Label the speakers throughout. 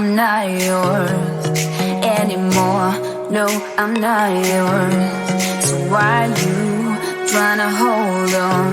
Speaker 1: I'm not yours anymore. No, I'm not yours. So why you tryna hold on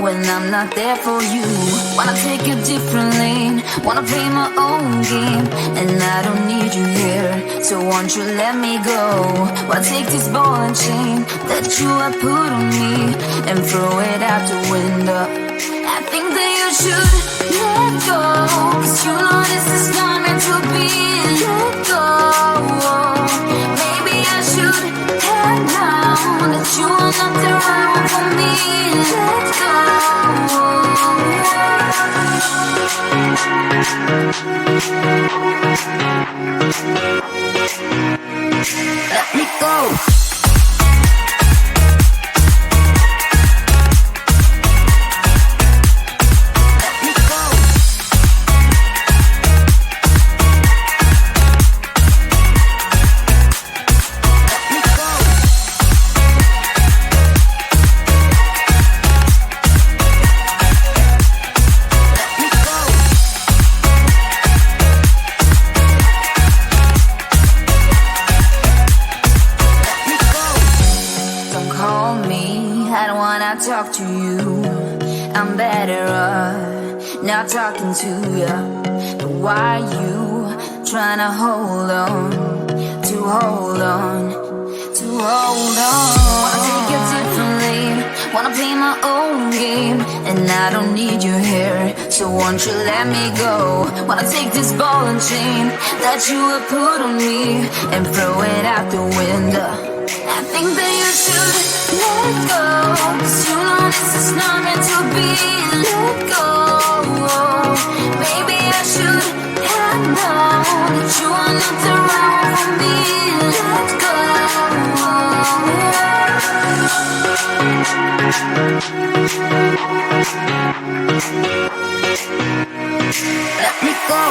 Speaker 1: when I'm not there for you? Wanna take a different lane, wanna play my own game, and I don't need you here, so won't you let me go? Wanna take this ball and chain that you have put on me and throw it out the window. I think that you should let go, 'cause you know this is not meant to be. Let go. Maybe I should have known that you are not the right one for me. Let go. Let me go. Talk to you, I'm better off not talking to you. But why you tryna hold on? Wanna take a different lane, wanna play my own game, and I don't need you here, so won't you let me go? Wanna take this ball and chain that you have put on me and throw it out the window. I think that you should let go, 'cause you know this is not meant to be. Let go. Maybe I should have known that you are not the right one for me. Let go. Let me go.